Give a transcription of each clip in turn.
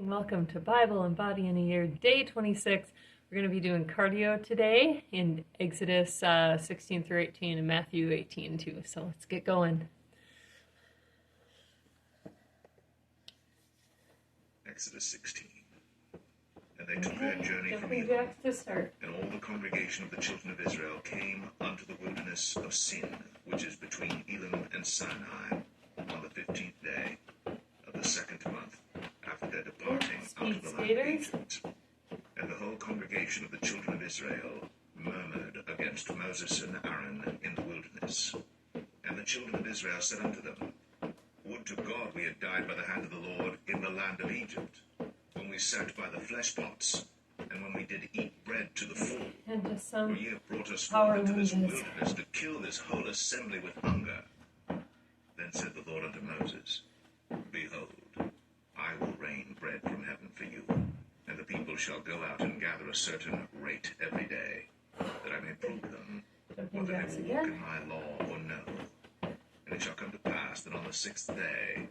Welcome to Bible and Body in a Year, day 26. We're going to be doing cardio today in Exodus 16 through 18 and Matthew 18 too. So let's get going. Exodus 16. And they took their journey from Elim, and all the congregation of the children of Israel came unto the wilderness of Sin, which is between Elim and Sinai, on the 15th day of the second month, after their departing out of the land of Egypt. And the whole congregation of the children of Israel murmured against Moses and Aaron in the wilderness. And the children of Israel said unto them, Would to God we had died by the hand of the Lord in the land of Egypt, when we sat by the flesh pots, and when we did eat bread to the full. For ye have brought us forth into this wilderness to kill this whole assembly with hunger. Then said the Lord unto Moses, Behold, I will rain bread from heaven for you, and the people shall go out and gather a certain rate every day, that I may prove them, whether they will walk in my law or no. And it shall come to pass that on the 6th day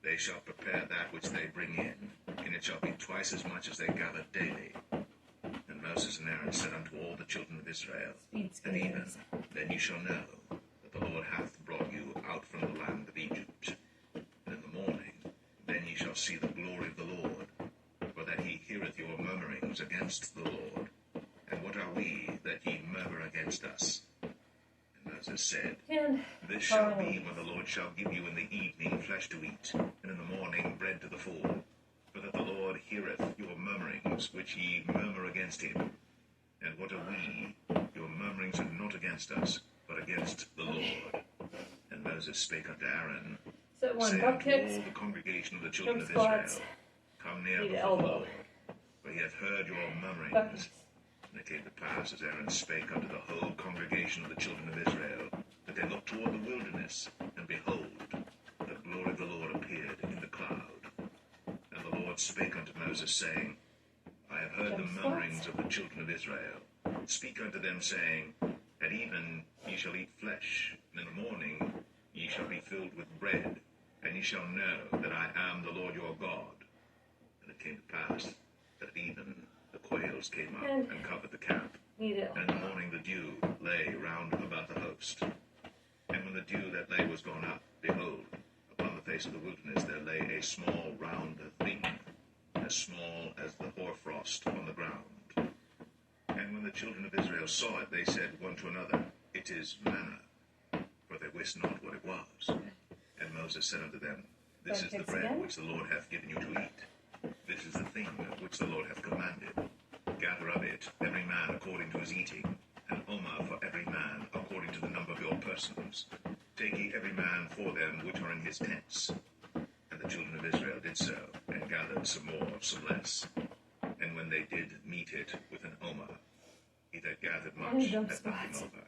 they shall prepare that which they bring in, and it shall be twice as much as they gather daily. And Moses and Aaron said unto all the children of Israel, And even then you shall know that the Lord hath brought you out from the land of Egypt. And in the morning then ye shall see the glory of the Lord, for that he heareth your murmurings against the Lord. And what are we that ye murmur against us? Moses said, This shall be when the Lord shall give you in the evening flesh to eat, and in the morning bread to the full. For that the Lord heareth your murmurings, which ye murmur against him. And what are we? Your murmurings are not against us, but against the Lord. And Moses spake unto Aaron, saying unto all the congregation of the children of Israel, Come near before the Lord, for he hath heard your murmurings. And it came to pass, as Aaron spake unto the whole congregation of the children of Israel, that they looked toward the wilderness, and behold, the glory of the Lord appeared in the cloud. And the Lord spake unto Moses, saying, I have heard the murmurings of the children of Israel. Speak unto them, saying, At even ye shall eat flesh, and in the morning ye shall be filled with bread, and ye shall know that I am the Lord your God. And it came to pass that at even the quails came up and covered the camp, and in the morning the dew lay round about the host. And when the dew that lay was gone up, behold, upon the face of the wilderness there lay a small round thing, as small as the hoarfrost on the ground. And when the children of Israel saw it, they said one to another, It is manna, for they wist not what it was. And Moses said unto them, This is the bread which the Lord hath given you to eat. This is the thing which the Lord hath commanded. Gather of it every man according to his eating, an omer for every man according to the number of your persons. Take ye every man for them which are in his tents. And the children of Israel did so, and gathered some more, some less. And when they did meet it with an omer, he that gathered much had nothing over,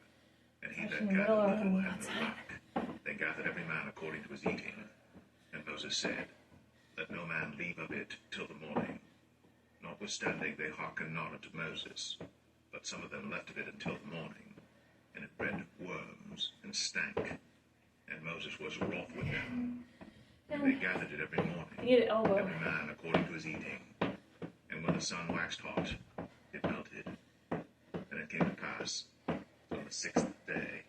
and he that gathered little had no lack. They gathered every man according to his eating. And Moses said, Let no man leave of it till the morning. Notwithstanding they hearkened not unto Moses, but some of them left of it until the morning, and it bred worms and stank. And Moses was wroth with them. And they gathered it every morning, every man according to his eating. And when the sun waxed hot, it melted. And it came to pass, on the 6th day,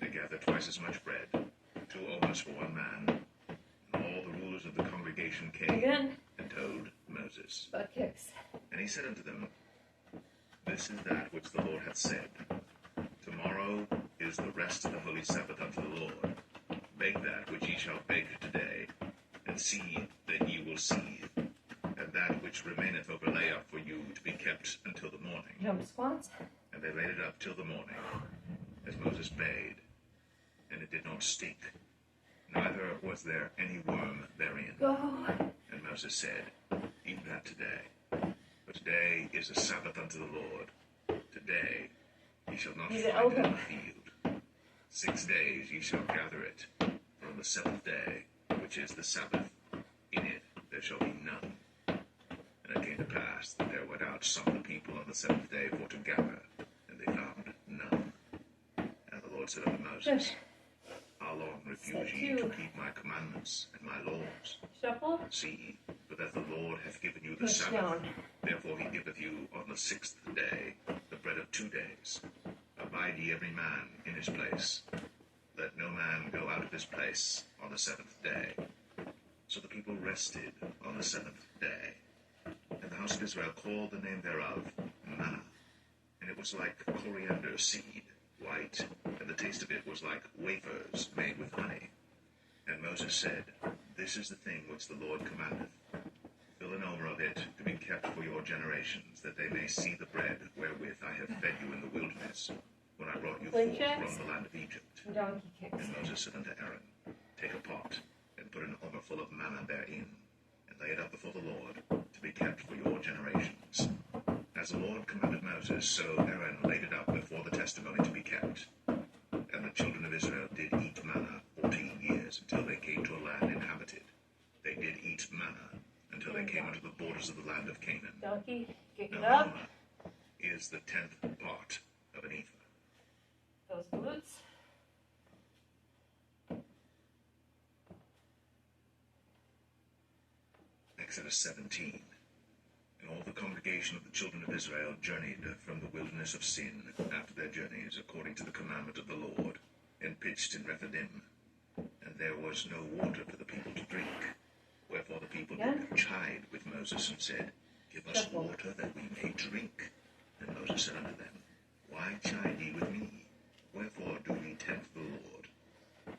they gathered twice as much bread, 2 omers for one man. And all the rulers of the congregation came and told Moses. And he said unto them, This is that which the Lord hath said. Tomorrow is the rest of the holy Sabbath unto the Lord. Bake that which ye shall bake today, and see that ye will see, and that which remaineth over lay up for you to be kept until the morning. And they laid it up till the morning, as Moses bade, and it did not stink, neither was there any worm therein. And Moses said, Eat that today, for today is a Sabbath unto the Lord. Today ye shall not find it in the field. 6 days ye shall gather it, for on the 7th day, which is the Sabbath, in it there shall be none. And it came to pass that there went out some of the people on the 7th day for to gather, and they found none. And the Lord said unto Moses, How long refuse ye to keep my commandments and my laws? See, for that the Lord hath given you the Sabbath. down. Therefore he giveth you on the 6th day the bread of 2 days. Abide ye every man in his place. Let no man go out of his place on the 7th day. So the people rested on the 7th day. And the house of Israel called the name thereof manna. And it was like coriander seed, white, and the taste of it was like wafers made with honey. And Moses said, This is the thing which the Lord commandeth. Fill an omer of it to be kept for your generations, that they may see the bread wherewith I have fed you in the wilderness, when I brought you forth from the land of Egypt. Donkey kicks. And Moses said unto Aaron, Take a pot, and put an omer full of manna therein, and lay it up before the Lord, to be kept for your generations. As the Lord commanded Moses, so Aaron laid it up before the testimony to be kept. And the children of Israel did eat manna 14 years, until they came to a land inhabited. They did eat manna until they came unto the borders of the land of Canaan. Donkey, kick it Now, up. manna is the 10th part of an ephah. Those boots. Exodus 17. And all the congregation of the children of Israel journeyed from the wilderness of Sin after their journeys, according to the commandment of the Lord, and pitched in Rephidim. And there was no water for the people to drink. Wherefore the people did chide with Moses, and said, Give us water that we may drink. And Moses said unto them, Why chide ye with me? Wherefore do ye tempt the Lord?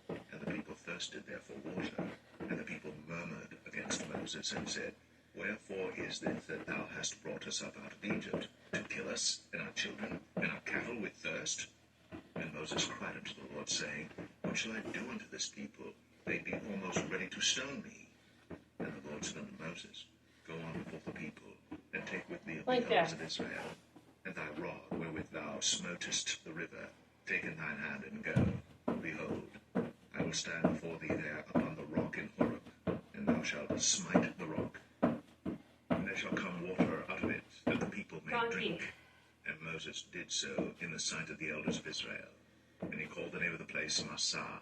And the people thirsted there for water. And the people murmured against Moses, and said, Wherefore is this that thou hast brought us up out of Egypt, to kill us, and our children, and our cattle with thirst? And Moses cried unto the Lord, saying, What shall I do unto this people? They be almost ready to stone me. And the Lord said unto Moses, Go on before the people, and take with thee of the elders of Israel, and thy rod wherewith thou smotest the river, take in thine hand, and go. Behold, I will stand before thee there upon the rock in Horeb, and thou shalt smite the rock, and there shall come water out of it, that the people may drink. And Moses did so in the sight of the elders of Israel. And he called the name of the place Massah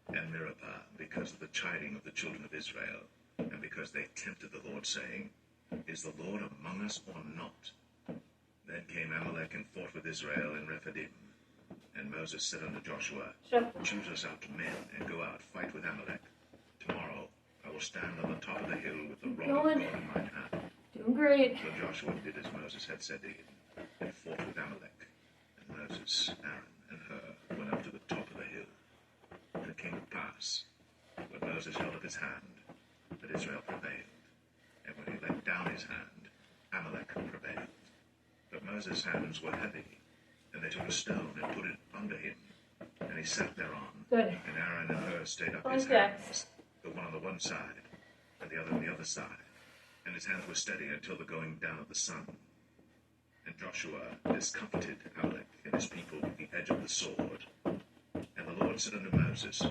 and Meribah, because of the chiding of the children of Israel, and because they tempted the Lord, saying, Is the Lord among us or not? Then came Amalek and fought with Israel in Rephidim. And Moses said unto Joshua, Choose us out men, and go out, fight with Amalek. Tomorrow I will stand on the top of the hill with the rod of God in mine hand. Doing great. So Joshua did as Moses had said to him, and fought with Amalek. And Moses, Aaron, and Hur went up to the top of the hill. And it came to pass, when Moses held up his hand, that Israel prevailed. And when he let down his hand, Amalek prevailed. But Moses' hands were heavy, and they took a stone and put it under him, and he sat thereon. Good. And Aaron and Hur stayed up his hands, the one on the one side, and the other on the other side. And his hands were steady until the going down of the sun. And Joshua discomfited Amalek and his people with the edge of the sword. And the Lord said unto Moses,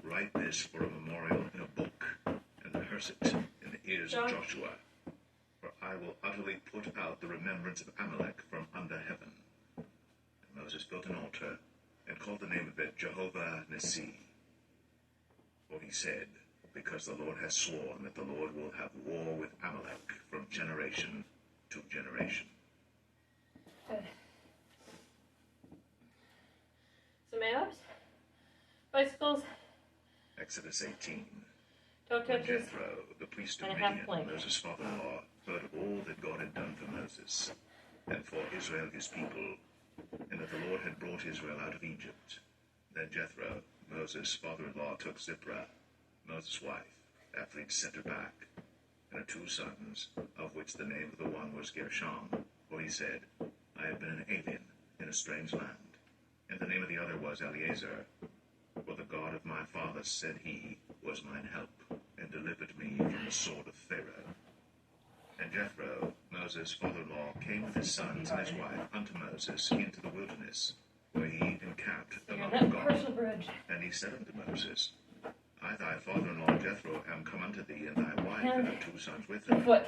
Write this for a memorial in a book, and rehearse it in the ears of Joshua. For I will utterly put out the remembrance of Amalek from under heaven. And Moses built an altar, and called the name of it Jehovah Nissi. For he said, Because the Lord has sworn that the Lord will have war with Amalek from generation to generation. Good. Some apps? Bicycles? Exodus 18. Don't When touch this. Jethro, the priest of And a half Midian, plank. Moses' father-in-law, heard of all that God had done for Moses, and for Israel his people, and that the Lord had brought Israel out of Egypt. Then Jethro, Moses' father-in-law, took Zipporah, Moses' wife, after he'd sent her back, and her 2 sons, of which the name of the one was Gershom, for he said, I have been an alien in a strange land. And the name of the other was Eleazar, for the God of my father, said he, was mine help, and delivered me from the sword of Pharaoh. And Jethro, Moses' father-in-law, came with his sons and his wife unto Moses into the wilderness, where he encamped among the gods. And he said unto Moses, I, thy father-in-law Jethro, am come unto thee, and thy wife and her 2 sons with her.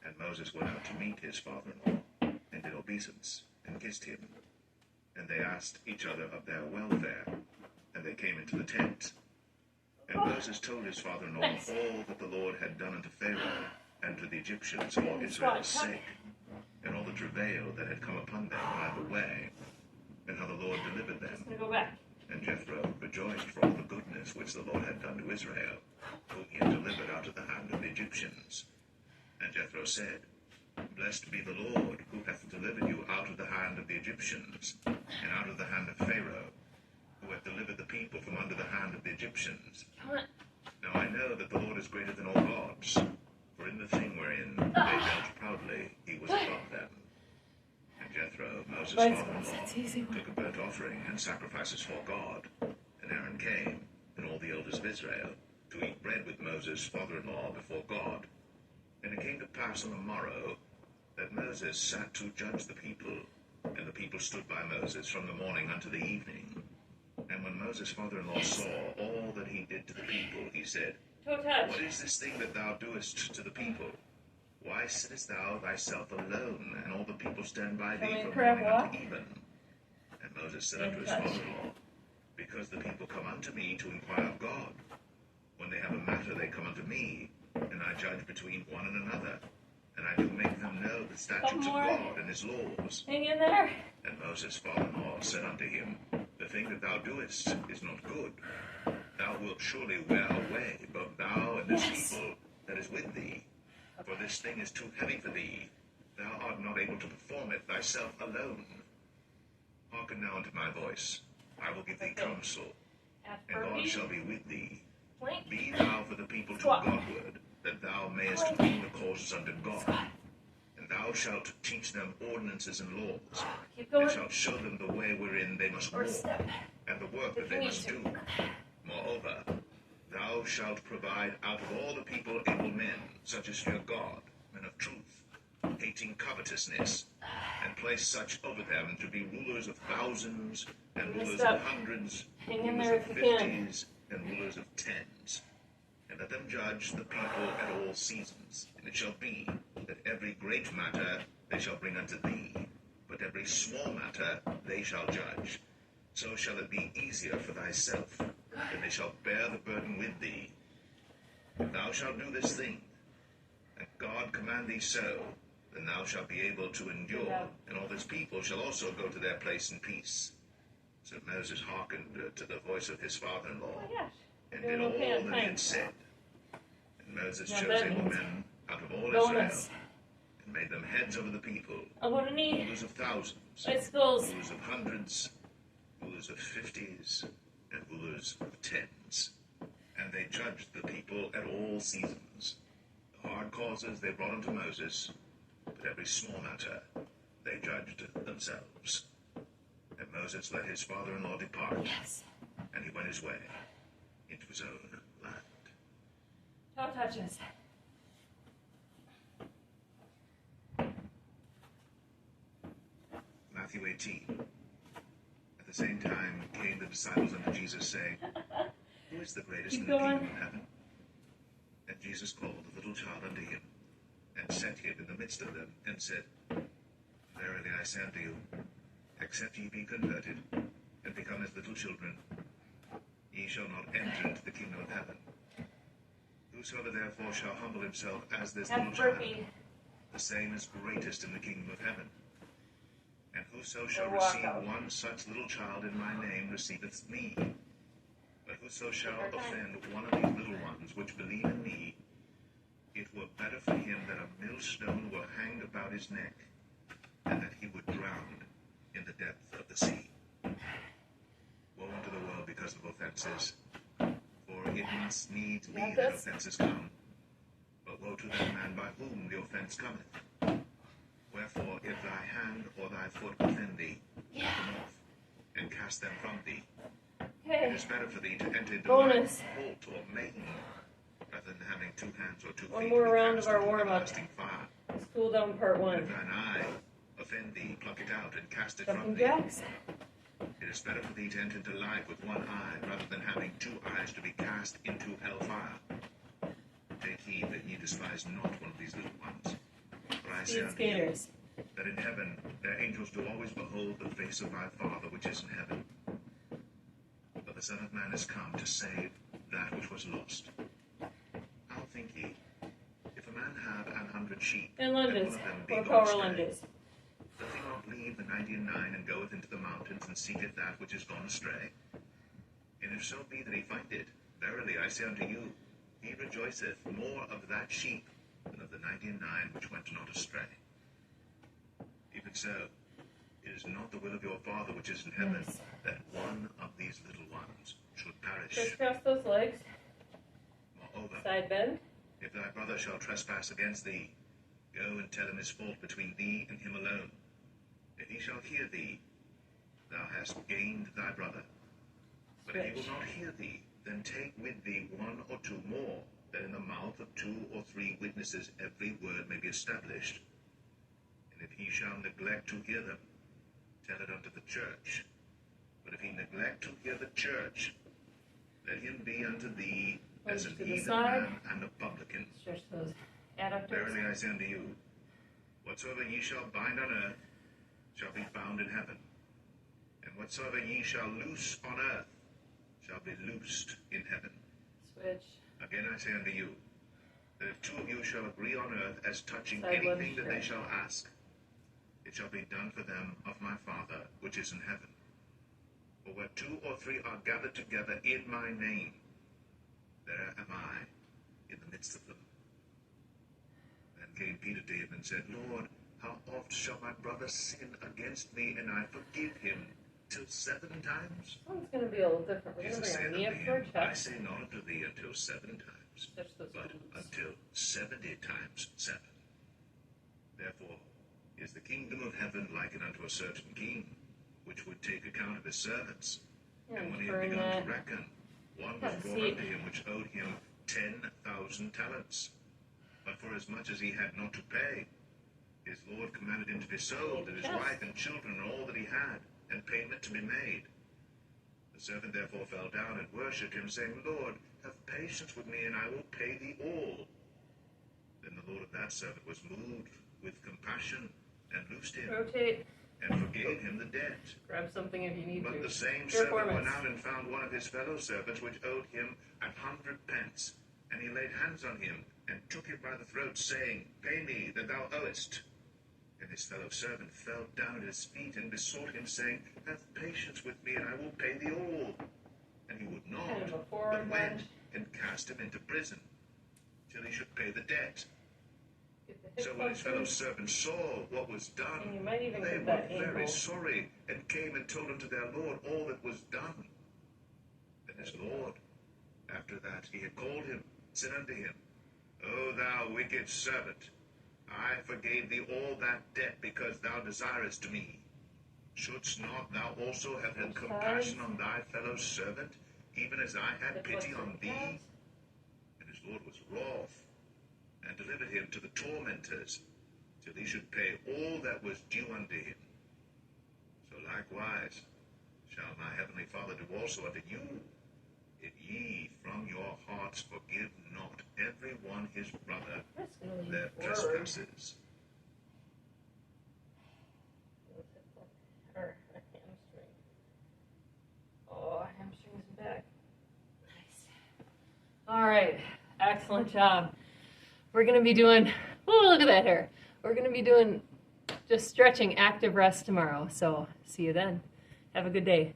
And Moses went out to meet his father-in-law, and did obeisance, and kissed him. And they asked each other of their welfare, and they came into the tent. And Moses told his father-in-law all that the Lord had done unto Pharaoh, and to the Egyptians for Israel's sake, and all the travail that had come upon them by the way, and how the Lord delivered them. Just gonna go back. And Jethro rejoiced for all the goodness which the Lord had done to Israel, whom he had delivered out of the hand of the Egyptians. And Jethro said, Blessed be the Lord, who hath delivered you out of the hand of the Egyptians, and out of the hand of Pharaoh, who hath delivered the people from under the hand of the Egyptians. Now I know that the Lord is greater than all gods, for in the thing wherein they dealt proudly, he was above them. And Jethro, Moses' father-in-law, took a burnt offering and sacrifices for God. And Aaron came, and all the elders of Israel, to eat bread with Moses' father-in-law before God. And it came to pass on the morrow that Moses sat to judge the people, and the people stood by Moses from the morning unto the evening. And when Moses' father-in-law saw all that he did to the people, he said, What is this thing that thou doest to the people? Why sittest thou thyself alone, and all the people stand by thee from morning unto even? And Moses said unto his father-in-law, Because the people come unto me to inquire of God. When they have a matter, they come unto me, and I judge between one and another, and I do make them know the statutes of God and his laws. Hang in there. And Moses' father-in-law said unto him, The thing that thou doest is not good. Thou wilt surely wear away both thou and this people that is with thee. For this thing is too heavy for thee. Thou art not able to perform it thyself alone. Hearken now unto my voice. I will give thee counsel, and God shall be with thee. Be thou for the people to Godward, that thou mayest win the causes unto God. And thou shalt teach them ordinances and laws, and shalt show them the way wherein they must walk, and the work that they must do. Moreover, thou shalt provide out of all the people able men, such as fear God, men of truth, hating covetousness, and place such over them to be rulers of thousands, and rulers of hundreds, rulers of fifties, and rulers of tens. And let them judge the people at all seasons. And it shall be that every great matter they shall bring unto thee, but every small matter they shall judge. So shall it be easier for thyself, and they shall bear the burden with thee. If thou shalt do this thing, and God command thee so, then thou shalt be able to endure, and all this people shall also go to their place in peace. So Moses hearkened to the voice of his father-in-law, and did all that he had said. And Moses chose able men out of all Israel, and made them heads over the people, rulers of thousands, rulers of hundreds, rulers of fifties, and rulers of tens. And they judged the people at all seasons. The hard causes they brought unto Moses, but every small matter they judged themselves. And Moses let his father-in-law depart, and he went his way into his own land. Don't touch us. Matthew 18. At the same time came the disciples unto Jesus, saying, Who is the greatest in the kingdom of heaven? And Jesus called a little child unto him, and set him in the midst of them, and said, Verily I say unto you, except ye be converted, and become as little children, ye shall not enter into the kingdom of heaven. Whosoever therefore shall humble himself as this little child, the same is greatest in the kingdom of heaven. And whoso shall receive one such little child in my name receiveth me. But whoso shall offend one of these little ones which believe in me, it were better for him that a millstone were hanged about his neck, and that he would drown in the depth of the sea. Woe unto the world because of offenses, for it must needs be that offenses come. But woe to that man by whom the offense cometh. Wherefore, if thy hand or thy foot offend thee, cut them off, and cast them from thee. It is better for thee to enter into life halt or maim, rather than having 2 hands or 2 feet. One more round of our warm-up. everlasting fire. School down part 1. If thine eye offend thee, pluck it out and cast it from thee. Jacks. It is better for thee to enter into life with 1 eye, rather than having 2 eyes to be cast into hellfire. Take heed that ye despise not one of these little ones. For I say unto you, that in heaven their angels do always behold the face of my Father which is in heaven. But the Son of Man is come to save that which was lost. How think ye, if a man have 100 sheep, And and lunges, one of them be or gone power astray, lunges. doth he not leave the 99 and goeth into the mountains and seeketh that which is gone astray? And if so be that he find it, verily I say unto you, he rejoiceth more of that sheep than of the 99 which went not astray. Even so, it is not the will of your Father which is in heaven Nice. that one of these little ones should perish. Crisscross those legs. Moreover, Side bend. if thy brother shall trespass against thee, go and tell him his fault between thee and him alone. If he shall hear thee, thou hast gained thy brother. But if he will not hear thee, then take with thee one or two more, that in the mouth of 2 or 3 witnesses every word may be established. And if he shall neglect to hear them, tell it unto the church. But if he neglect to hear the church, let him be unto thee as an heathen man and a publican. Stretch those adductors. Verily I say unto you, whatsoever ye shall bind on earth shall be bound in heaven, and whatsoever ye shall loose on earth shall be loosed in heaven. Switch. Again I say unto you, that if 2 of you shall agree on earth as touching Side anything lunge that they stretch. shall ask, it shall be done for them of my Father which is in heaven. For where 2 or 3 are gathered together in my name, there am I in the midst of them. Then came Peter to him and said, Lord, how oft shall my brother sin against me, and I forgive him? Till 7 times? This one's going to be a little different. We're going to Jesus bring our saith knee unto up to our him, I chest. say not unto thee until 7 times, Stretch those but glutes. until 70 times 7. Therefore is the kingdom of heaven likened unto a certain king, which would take account of his servants. Yeah, And when he had turn begun that. to reckon, one was Have a brought seat. unto him which owed him 10,000 talents. But for as much as he had not to pay, his Lord commanded him to be sold, and his Yes. wife and children and all that he had, and payment to be made. The servant therefore fell down and worshipped him, saying, Lord, have patience with me, and I will pay thee all. Then the Lord of that servant was moved with compassion, and loosed him, Rotate. and forgave him the debt. Grab something if you need But to. the same Pure servant went formats. out and found one of his fellow servants which owed him 100 pence. And he laid hands on him, and took him by the throat, saying, Pay me that thou owest. And his fellow servant fell down at his feet, and besought him, saying, Have patience with me, and I will pay thee all. And he would not, Kind of a forward but went lunge. and cast him into prison, till he should pay the debt. Get the hip So when his fellow flexors. servants saw what was done, And you might even they get were that very ankle. sorry, and came and told unto their Lord all that was done. Then his Lord, after that he had called him, said unto him, O thou wicked servant, I forgave thee all that debt because thou desirest me. Shouldst not thou also have had compassion on thy fellow servant, even as I had pity on thee? And his Lord was wroth, and delivered him to the tormentors, till he should pay all that was due unto him. So likewise shall my heavenly Father do also unto you, if ye from your hearts forgive not every one his brother I'm just going to their lean forward. trespasses. Or a hamstring. Oh, hamstrings and back. Nice. All right. Excellent job. We're going to be doing, oh, look at that hair. We're going to be doing just stretching active rest tomorrow. So see you then. Have a good day.